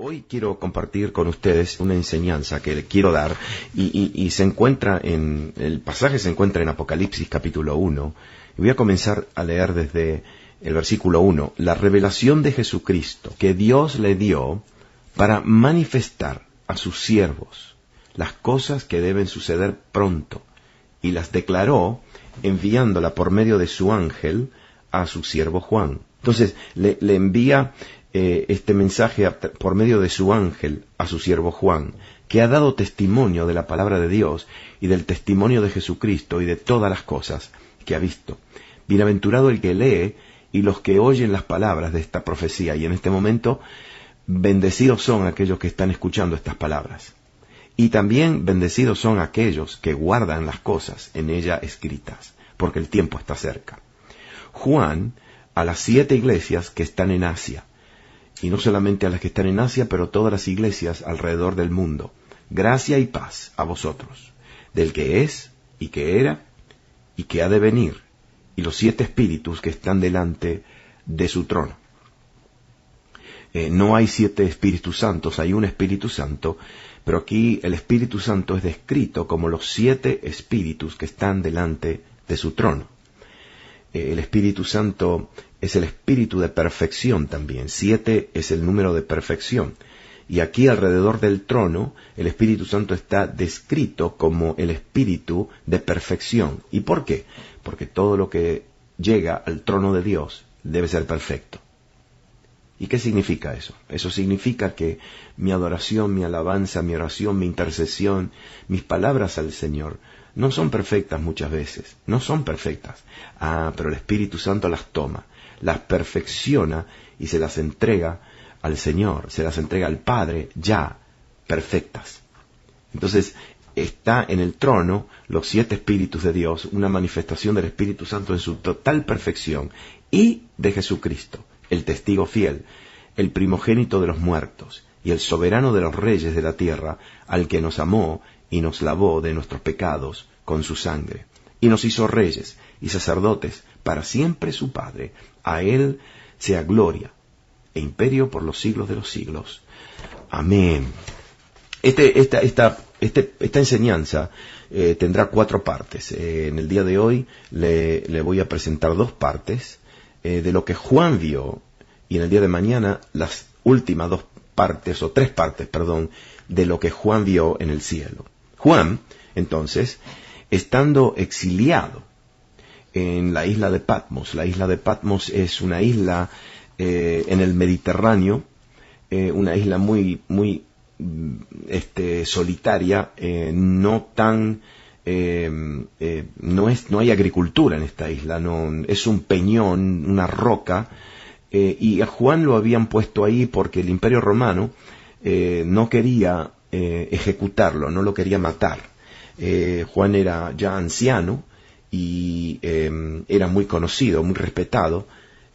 Hoy quiero compartir con ustedes una enseñanza que le quiero dar y se encuentra el pasaje se encuentra en Apocalipsis capítulo 1. Y voy a comenzar a leer desde el versículo 1. La revelación de Jesucristo que Dios le dio para manifestar a sus siervos las cosas que deben suceder pronto, y las declaró enviándola por medio de su ángel a su siervo Juan. Entonces le envía este mensaje por medio de su ángel a su siervo Juan, que ha dado testimonio de la palabra de Dios y del testimonio de Jesucristo y de todas las cosas que ha visto. Bienaventurado el que lee y los que oyen las palabras de esta profecía. Y en este momento, bendecidos son aquellos que están escuchando estas palabras. Y también bendecidos son aquellos que guardan las cosas en ella escritas, porque el tiempo está cerca. Juan, a las 7 iglesias que están en Asia, y no solamente a las que están en Asia, pero todas las iglesias alrededor del mundo. Gracia y paz a vosotros, del que es, y que era, y que ha de venir, y los 7 espíritus que están delante de su trono. No hay 7 Espíritus Santos, hay un Espíritu Santo, pero aquí el Espíritu Santo es descrito como los 7 espíritus que están delante de su trono. El Espíritu Santo es el espíritu de perfección también. 7 es el número de perfección. Y aquí alrededor del trono, el Espíritu Santo está descrito como el espíritu de perfección. ¿Y por qué? Porque todo lo que llega al trono de Dios debe ser perfecto. ¿Y qué significa eso? Eso significa que mi adoración, mi alabanza, mi oración, mi intercesión, mis palabras al Señor no son perfectas muchas veces, no son perfectas. Pero el Espíritu Santo las toma, las perfecciona y se las entrega al Señor, se las entrega al Padre ya perfectas. Entonces está en el trono los 7 espíritus de Dios, una manifestación del Espíritu Santo en su total perfección, y de Jesucristo, el testigo fiel, el primogénito de los muertos y el soberano de los reyes de la tierra, al que nos amó y nos lavó de nuestros pecados con su sangre, y nos hizo reyes y sacerdotes para siempre su Padre. A él sea gloria e imperio por los siglos de los siglos. Amén. Esta enseñanza tendrá 4 partes. En el día de hoy le voy a presentar 2 partes de lo que Juan vio, y en el día de mañana las últimas 2 partes, o 3 partes, perdón, de lo que Juan vio en el cielo. Juan, entonces, estando exiliado en la isla de Patmos. La isla de Patmos es una isla en el Mediterráneo, una isla muy solitaria, no hay agricultura en esta isla, no, es un peñón, una roca, y a Juan lo habían puesto ahí porque el Imperio Romano no quería ejecutarlo, no lo quería matar. Juan era ya anciano y era muy conocido, muy respetado,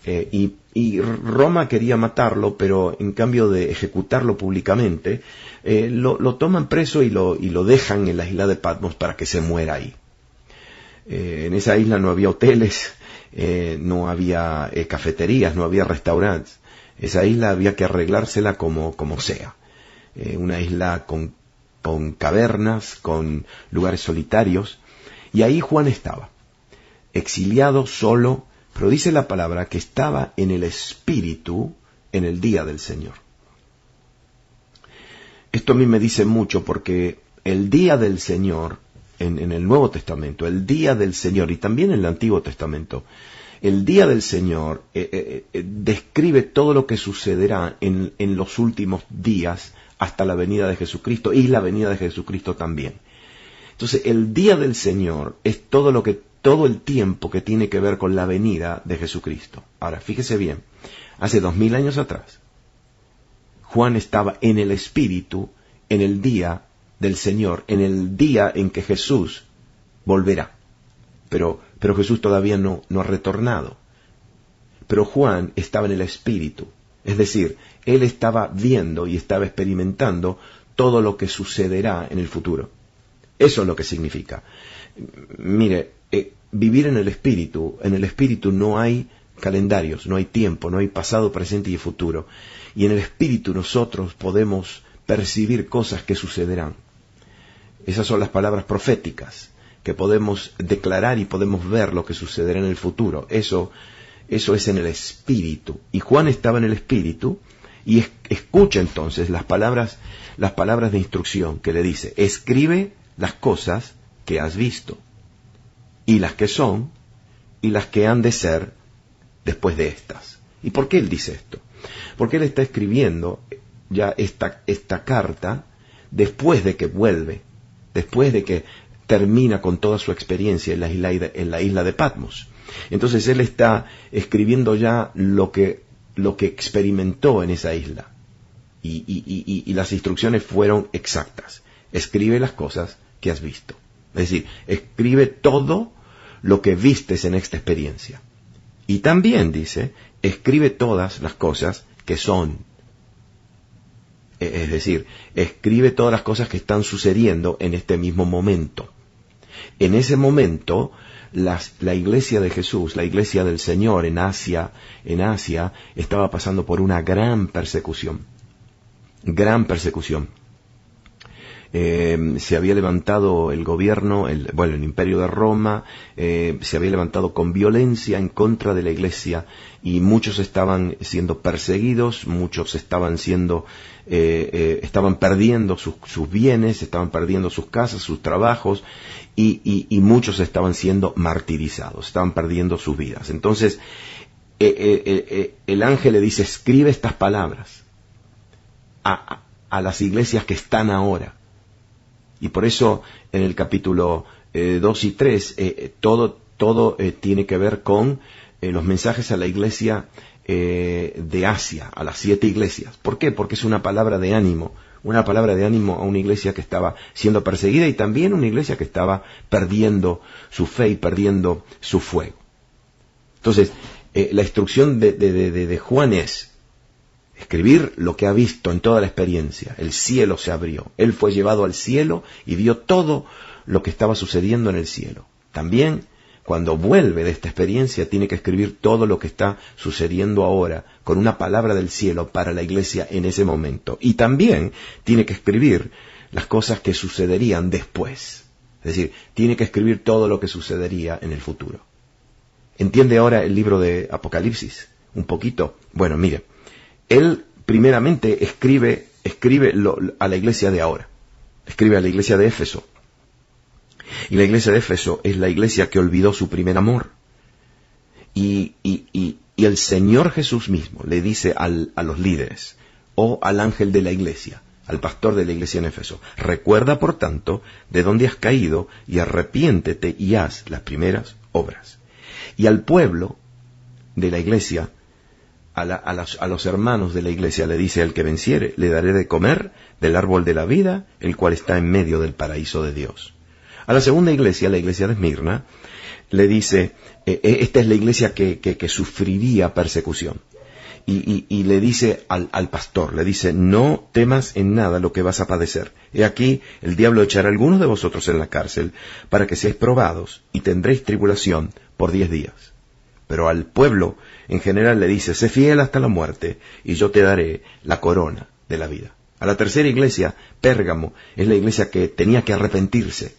y Roma quería matarlo, pero en cambio de ejecutarlo públicamente, lo toman preso y lo dejan en la isla de Patmos para que se muera ahí. En esa isla no había hoteles, no había cafeterías, no había restaurantes. Esa isla había que arreglársela como sea. Una isla con cavernas, con lugares solitarios, y ahí Juan estaba, exiliado, solo, pero dice la palabra que estaba en el Espíritu en el día del Señor. Esto a mí me dice mucho porque el día del Señor, en el Nuevo Testamento, el día del Señor, y también en el Antiguo Testamento, el día del Señor describe todo lo que sucederá en los últimos días hasta la venida de Jesucristo, y la venida de Jesucristo también. Entonces, el día del Señor es todo el tiempo que tiene que ver con la venida de Jesucristo. Ahora, fíjese bien, hace 2000 años atrás, Juan estaba en el Espíritu en el día del Señor, en el día en que Jesús volverá. Pero Jesús todavía no ha retornado. Pero Juan estaba en el Espíritu. Es decir, él estaba viendo y estaba experimentando todo lo que sucederá en el futuro. Eso es lo que significa. Mire, vivir en el Espíritu no hay calendarios, no hay tiempo, no hay pasado, presente y futuro. y en el espíritu nosotros podemos percibir cosas que sucederán. Esas son las palabras proféticas, que podemos declarar y podemos ver lo que sucederá en el futuro. Eso es en el espíritu. Y Juan estaba en el espíritu y escucha entonces las palabras de instrucción que le dice: escribe las cosas que has visto, y las que son, y las que han de ser después de estas. ¿Y por qué él dice esto? Porque él está escribiendo ya esta carta después de que vuelve, después de que termina con toda su experiencia en la isla de Patmos. Entonces él está escribiendo ya lo que experimentó en esa isla. Y las instrucciones fueron exactas. Escribe las cosas que has visto. Es decir, escribe todo lo que vistes en esta experiencia. Y también dice, escribe todas las cosas que son. Es decir, escribe todas las cosas que están sucediendo en este mismo momento. En ese momento, la iglesia de Jesús, la iglesia del Señor en Asia, estaba pasando por una gran persecución. Gran persecución. Se había levantado el gobierno, el imperio de Roma, se había levantado con violencia en contra de la iglesia, y muchos estaban siendo perseguidos, muchos estaban perdiendo sus bienes, estaban perdiendo sus casas, sus trabajos, y muchos estaban siendo martirizados, estaban perdiendo sus vidas. Entonces, el ángel le dice: escribe estas palabras a las iglesias que están ahora. Y por eso en el capítulo 2 y 3 todo tiene que ver con los mensajes a la iglesia de Asia, a las 7 iglesias. ¿Por qué? Porque es una palabra de ánimo a una iglesia que estaba siendo perseguida, y también una iglesia que estaba perdiendo su fe y perdiendo su fuego. Entonces, la instrucción de Juan es escribir lo que ha visto en toda la experiencia. El cielo se abrió. Él fue llevado al cielo y vio todo lo que estaba sucediendo en el cielo. También, cuando vuelve de esta experiencia, tiene que escribir todo lo que está sucediendo ahora, con una palabra del cielo para la iglesia en ese momento. Y también tiene que escribir las cosas que sucederían después. Es decir, tiene que escribir todo lo que sucedería en el futuro. ¿Entiende ahora el libro de Apocalipsis? Un poquito. Bueno, mire. Él primeramente escribe a la iglesia de ahora. Escribe a la iglesia de Éfeso. Y la iglesia de Éfeso es la iglesia que olvidó su primer amor. Y el Señor Jesús mismo le dice a los líderes, o al ángel de la iglesia, al pastor de la iglesia en Éfeso: recuerda, por tanto, de dónde has caído, y arrepiéntete y haz las primeras obras. Y al pueblo de la iglesia, a los hermanos de la iglesia, le dice: al que venciere, le daré de comer del árbol de la vida, el cual está en medio del paraíso de Dios. A la segunda iglesia, la iglesia de Esmirna, le dice, esta es la iglesia que sufriría persecución. Y le dice al pastor, le dice: no temas en nada lo que vas a padecer. He aquí, el diablo echará a algunos de vosotros en la cárcel, para que seáis probados, y tendréis tribulación por 10 días. Pero al pueblo en general le dice: sé fiel hasta la muerte, y yo te daré la corona de la vida. A la tercera iglesia, Pérgamo, es la iglesia que tenía que arrepentirse.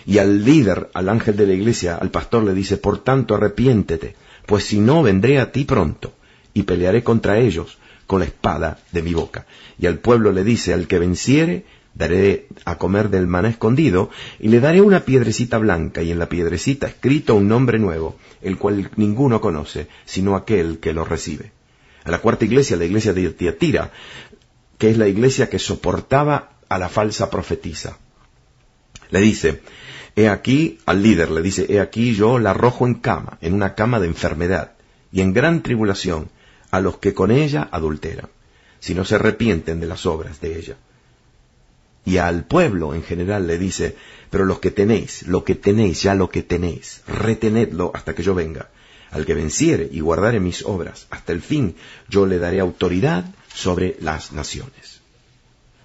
Y al líder, al ángel de la iglesia, al pastor, le dice: por tanto, arrepiéntete, pues si no, vendré a ti pronto, y pelearé contra ellos con la espada de mi boca. Y al pueblo le dice: al que venciere, daré a comer del maná escondido, y le daré una piedrecita blanca, y en la piedrecita escrito un nombre nuevo, el cual ninguno conoce, sino aquel que lo recibe. A la cuarta iglesia, la iglesia de Tiatira, que es la iglesia que soportaba a la falsa profetisa, le dice: he aquí, al líder le dice: he aquí yo la arrojo en una cama de enfermedad, y en gran tribulación, a los que con ella adulteran, si no se arrepienten de las obras de ella. Y al pueblo en general le dice: pero lo que tenéis, retenedlo hasta que yo venga. Al que venciere y guardare mis obras hasta el fin, yo le daré autoridad sobre las naciones.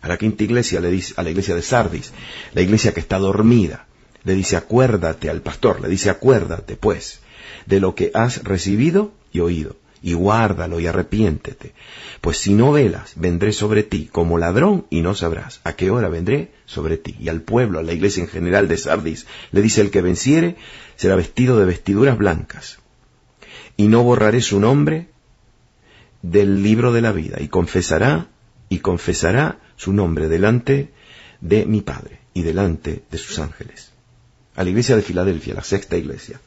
A la quinta iglesia le dice, a la iglesia de Sardis, la iglesia que está dormida, le dice: acuérdate, al pastor le dice: acuérdate pues de lo que has recibido y oído, y guárdalo y arrepiéntete. Pues si no velas, vendré sobre ti como ladrón y no sabrás a qué hora vendré sobre ti. Y al pueblo, a la iglesia en general de Sardis, le dice: el que venciere será vestido de vestiduras blancas, y no borraré su nombre del libro de la vida, y confesará su nombre delante de mi Padre y delante de sus ángeles. A la iglesia de Filadelfia, la sexta iglesia,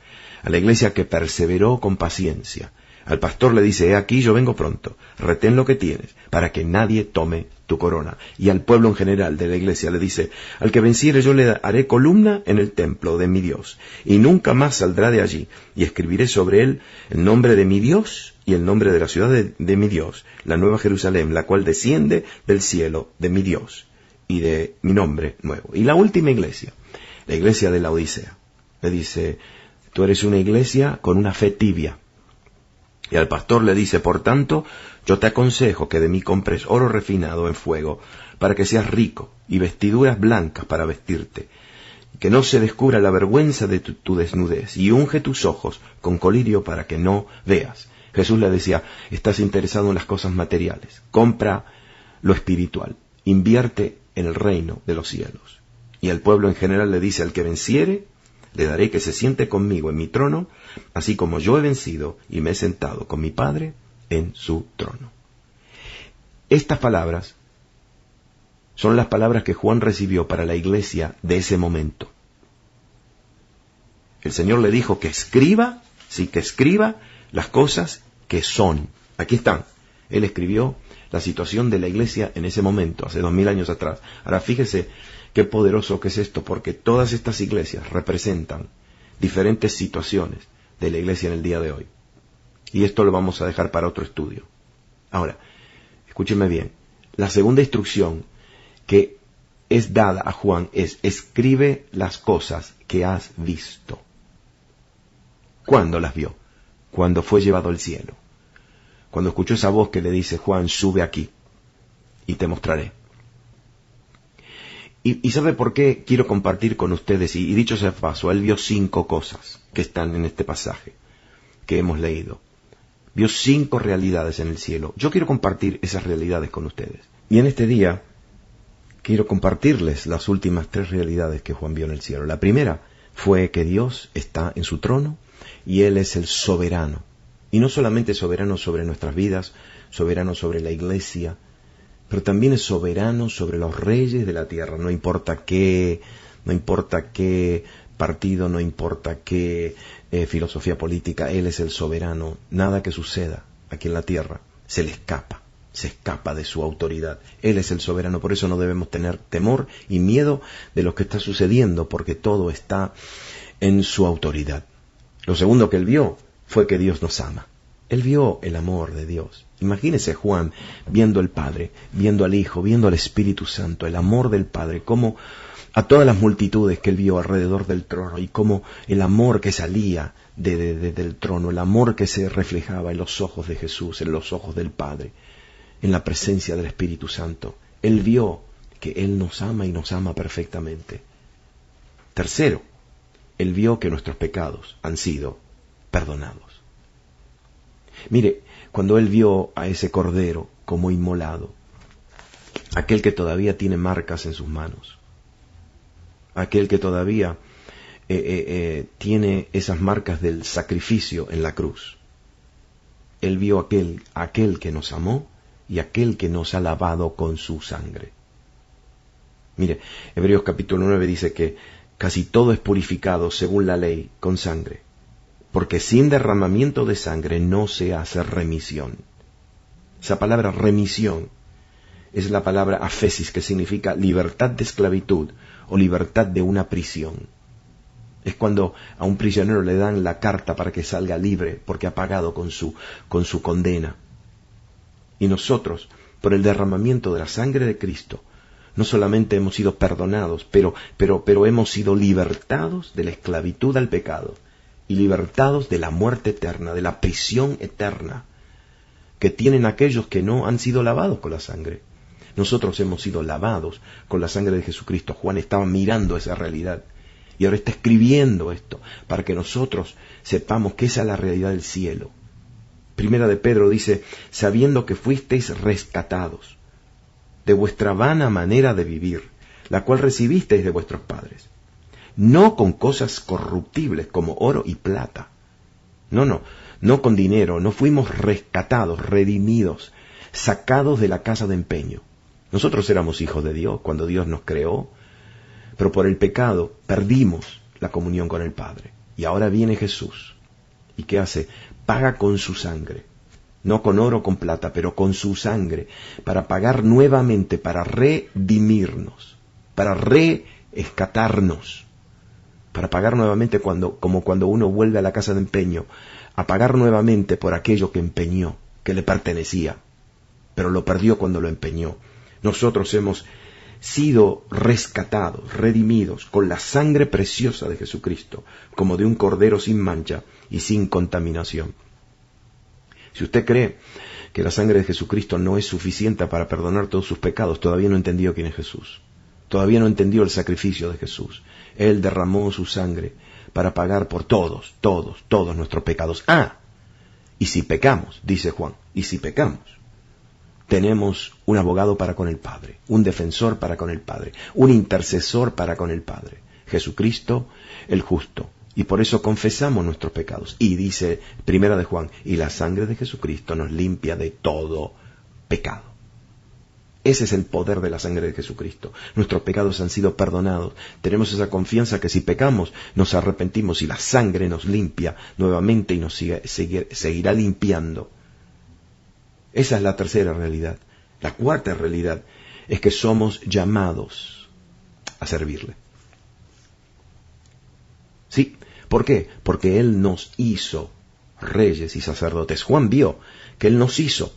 a la iglesia que perseveró con paciencia, al pastor le dice: he aquí, yo vengo pronto, retén lo que tienes, para que nadie tome tu corona. Y al pueblo en general de la iglesia le dice: al que venciere yo le haré columna en el templo de mi Dios, y nunca más saldrá de allí, y escribiré sobre él el nombre de mi Dios y el nombre de la ciudad de mi Dios, la nueva Jerusalén, la cual desciende del cielo de mi Dios, y de mi nombre nuevo. Y la última iglesia, la iglesia de la Odisea, le dice: tú eres una iglesia con una fe tibia. Y al pastor le dice: por tanto, yo te aconsejo que de mí compres oro refinado en fuego, para que seas rico, y vestiduras blancas para vestirte, que no se descubra la vergüenza de tu desnudez, y unge tus ojos con colirio para que no veas. Jesús le decía: estás interesado en las cosas materiales, compra lo espiritual, invierte en el reino de los cielos. Y al pueblo en general le dice: al que venciere, le daré que se siente conmigo en mi trono, así como yo he vencido y me he sentado con mi Padre en su trono. Estas palabras son las palabras que Juan recibió para la iglesia de ese momento. El Señor le dijo que escriba, sí, que escriba las cosas que son. Aquí están. Él escribió la situación de la iglesia en ese momento, hace 2000 años atrás. Ahora fíjese qué poderoso que es esto, porque todas estas iglesias representan diferentes situaciones de la iglesia en el día de hoy. Y esto lo vamos a dejar para otro estudio. Ahora, escúcheme bien. La segunda instrucción que es dada a Juan es: escribe las cosas que has visto. ¿Cuándo las vio? Cuando fue llevado al cielo. Cuando escuchó esa voz que le dice: Juan, sube aquí y te mostraré. Y ¿sabe por qué quiero compartir con ustedes? Y dicho sea de paso, él vio 5 cosas que están en este pasaje que hemos leído. Vio 5 realidades en el cielo. Yo quiero compartir esas realidades con ustedes. Y en este día quiero compartirles las últimas 3 realidades que Juan vio en el cielo. La primera fue que Dios está en su trono y Él es el soberano. Y no solamente soberano sobre nuestras vidas, soberano sobre la iglesia, pero también es soberano sobre los reyes de la tierra. No importa qué partido, no importa qué filosofía política, Él es el soberano. Nada que suceda aquí en la tierra se escapa de su autoridad. Él es el soberano, por eso no debemos tener temor y miedo de lo que está sucediendo, porque todo está en su autoridad. Lo segundo que él vio fue que Dios nos ama. Él vio el amor de Dios. Imagínese Juan viendo al Padre, viendo al Hijo, viendo al Espíritu Santo, el amor del Padre, como a todas las multitudes que él vio alrededor del trono, y como el amor que salía del trono, el amor que se reflejaba en los ojos de Jesús, en los ojos del Padre, en la presencia del Espíritu Santo. Él vio que Él nos ama y nos ama perfectamente. Tercero, Él vio que nuestros pecados han sido perdonados. Mire, cuando Él vio a ese cordero como inmolado, aquel que todavía tiene marcas en sus manos, aquel que todavía tiene esas marcas del sacrificio en la cruz, Él vio aquel que nos amó y aquel que nos ha lavado con su sangre. Mire, Hebreos capítulo 9 dice que casi todo es purificado según la ley con sangre, porque sin derramamiento de sangre no se hace remisión. Esa palabra remisión es la palabra afesis, que significa libertad de esclavitud o libertad de una prisión. Es cuando a un prisionero le dan la carta para que salga libre porque ha pagado con su condena. Y nosotros, por el derramamiento de la sangre de Cristo, no solamente hemos sido perdonados, pero hemos sido libertados de la esclavitud al pecado y libertados de la muerte eterna, de la prisión eterna que tienen aquellos que no han sido lavados con la sangre. Nosotros hemos sido lavados con la sangre de Jesucristo. Juan estaba mirando esa realidad y ahora está escribiendo esto para que nosotros sepamos que esa es la realidad del cielo. Primera de Pedro dice, sabiendo que fuisteis rescatados de vuestra vana manera de vivir, la cual recibisteis de vuestros padres, no con cosas corruptibles como oro y plata. No con dinero, no fuimos rescatados, redimidos, sacados de la casa de empeño. Nosotros éramos hijos de Dios cuando Dios nos creó, pero por el pecado perdimos la comunión con el Padre. Y ahora viene Jesús. ¿Y qué hace? Paga con su sangre. No con oro o con plata, pero con su sangre, para pagar nuevamente, para redimirnos, para rescatarnos, para pagar nuevamente como cuando uno vuelve a la casa de empeño, a pagar nuevamente por aquello que empeñó, que le pertenecía, pero lo perdió cuando lo empeñó. Nosotros hemos sido rescatados, redimidos, con la sangre preciosa de Jesucristo, como de un cordero sin mancha y sin contaminación. Si usted cree que la sangre de Jesucristo no es suficiente para perdonar todos sus pecados, todavía no entendió quién es Jesús. Todavía no entendió el sacrificio de Jesús. Él derramó su sangre para pagar por todos nuestros pecados. Y si pecamos, dice Juan, y si pecamos, tenemos un abogado para con el Padre, un defensor para con el Padre, un intercesor para con el Padre, Jesucristo el justo. Y por eso confesamos nuestros pecados. Y dice Primera de Juan, y la sangre de Jesucristo nos limpia de todo pecado. Ese es el poder de la sangre de Jesucristo. Nuestros pecados han sido perdonados. Tenemos esa confianza que si pecamos, nos arrepentimos y la sangre nos limpia nuevamente y nos seguirá limpiando. Esa es la tercera realidad. La cuarta realidad es que somos llamados a servirle. Sí, ¿por qué? Porque Él nos hizo reyes y sacerdotes. Juan vio que Él nos hizo.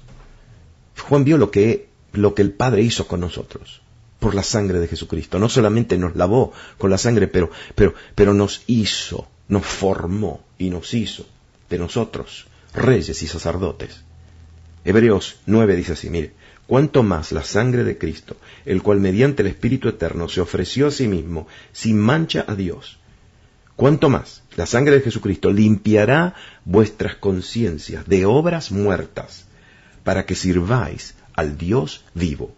Juan vio lo que el Padre hizo con nosotros, por la sangre de Jesucristo. No solamente nos lavó con la sangre, pero nos hizo, nos formó y nos hizo de nosotros reyes y sacerdotes. Hebreos 9 dice así, mire, cuánto más la sangre de Cristo, el cual mediante el Espíritu Eterno se ofreció a sí mismo sin mancha a Dios. Cuánto más la sangre de Jesucristo limpiará vuestras conciencias de obras muertas para que sirváis al Dios vivo.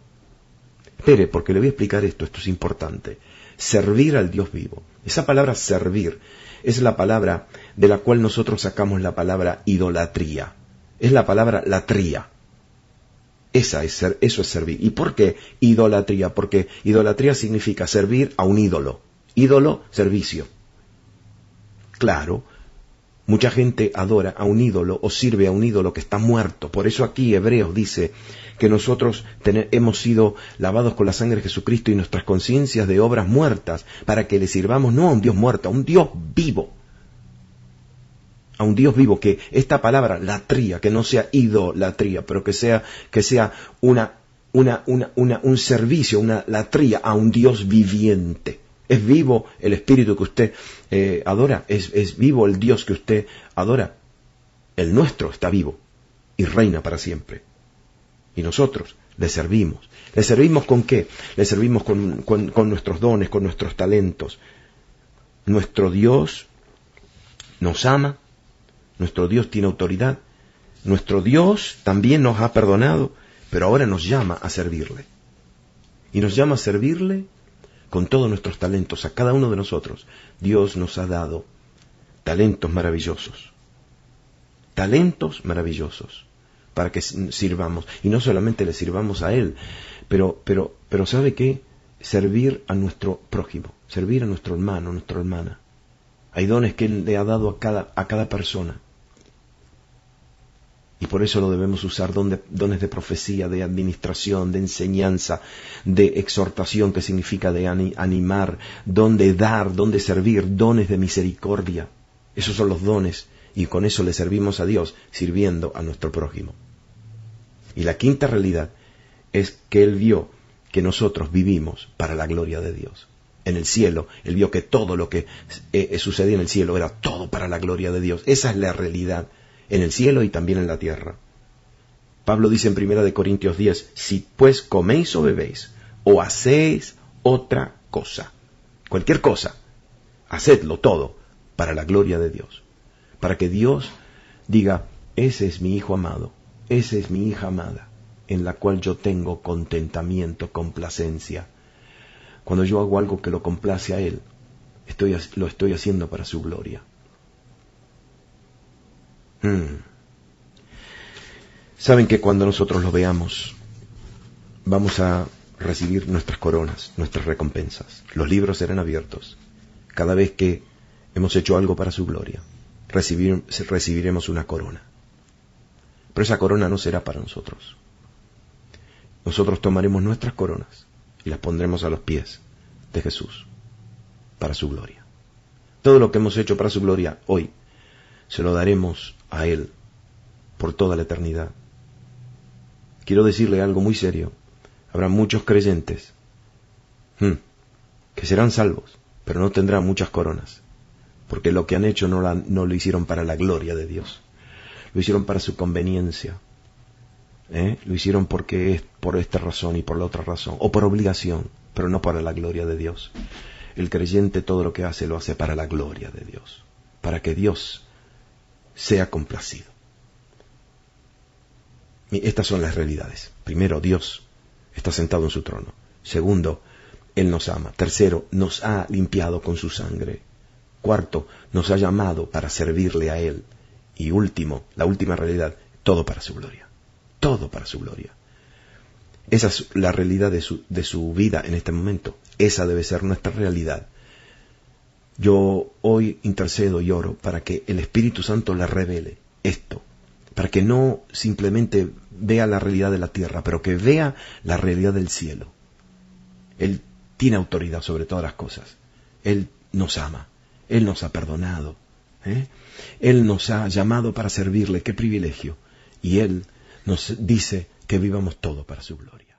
Espere, porque le voy a explicar esto es importante. Servir al Dios vivo. Esa palabra servir es la palabra de la cual nosotros sacamos la palabra idolatría. Es la palabra latría. Eso es servir. ¿Y por qué idolatría? Porque idolatría significa servir a un ídolo. Ídolo, servicio. Claro, mucha gente adora a un ídolo o sirve a un ídolo que está muerto. Por eso aquí Hebreos dice que nosotros hemos sido lavados con la sangre de Jesucristo y nuestras conciencias de obras muertas para que le sirvamos no a un Dios muerto, a un Dios vivo. A un Dios vivo, que esta palabra latría, que no sea idolatría, pero que sea un servicio, una latría a un Dios viviente. ¿Es vivo el espíritu que usted adora? ¿Es vivo el Dios que usted adora? El nuestro está vivo y reina para siempre. Y nosotros le servimos. ¿Le servimos con qué? Le servimos con nuestros dones, con nuestros talentos. Nuestro Dios nos ama. Nuestro Dios tiene autoridad. Nuestro Dios también nos ha perdonado, pero ahora nos llama a servirle. Y nos llama a servirle con todos nuestros talentos. A cada uno de nosotros Dios nos ha dado talentos maravillosos. Talentos maravillosos para que sirvamos. Y no solamente le sirvamos a Él, pero ¿sabe qué? Servir a nuestro prójimo, servir a nuestro hermano, a nuestra hermana. Hay dones que Él le ha dado a cada persona. Y por eso lo debemos usar, dones de profecía, de administración, de enseñanza, de exhortación, que significa de animar, don de dar, don de servir, dones de misericordia. Esos son los dones, y con eso le servimos a Dios, sirviendo a nuestro prójimo. Y la quinta realidad es que Él vio que nosotros vivimos para la gloria de Dios. En el cielo, Él vio que todo lo que sucedía en el cielo era todo para la gloria de Dios. Esa es la realidad, en el cielo y también en la tierra. Pablo dice en 1 Corintios 10, si pues coméis o bebéis, o hacéis otra cosa, cualquier cosa, hacedlo todo para la gloria de Dios. Para que Dios diga, Ese es mi hijo amado, esa es mi hija amada, en la cual yo tengo contentamiento, complacencia. Cuando yo hago algo que lo complace a Él, lo estoy haciendo para su gloria. Saben que cuando nosotros lo veamos, vamos a recibir nuestras coronas, nuestras recompensas. Los libros serán abiertos. Cada vez que hemos hecho algo para su gloria, recibiremos una corona. Pero esa corona no será para nosotros. Nosotros tomaremos nuestras coronas y las pondremos a los pies de Jesús, para su gloria. Todo lo que hemos hecho para su gloria hoy, se lo daremos a Él por toda la eternidad. Quiero decirle algo muy serio. Habrá muchos creyentes que serán salvos, pero no tendrán muchas coronas, porque lo que han hecho no lo hicieron para la gloria de Dios. Lo hicieron para su conveniencia. Lo hicieron porque es por esta razón y por la otra razón, o por obligación, pero no para la gloria de Dios. El creyente todo lo que hace lo hace para la gloria de Dios, para que Dios sea complacido. Estas son las realidades. Primero, Dios está sentado en su trono. Segundo, Él nos ama. Tercero, nos ha limpiado con su sangre. Cuarto, nos ha llamado para servirle a Él. Y último, la última realidad, todo para su gloria. Todo para su gloria. Esa es la realidad de su vida en este momento. Esa debe ser nuestra realidad. Yo hoy intercedo y oro para que el Espíritu Santo le revele esto, para que no simplemente vea la realidad de la tierra, pero que vea la realidad del cielo. Él tiene autoridad sobre todas las cosas. Él nos ama. Él nos ha perdonado. Él nos ha llamado para servirle. ¡Qué privilegio! Y Él nos dice que vivamos todo para su gloria.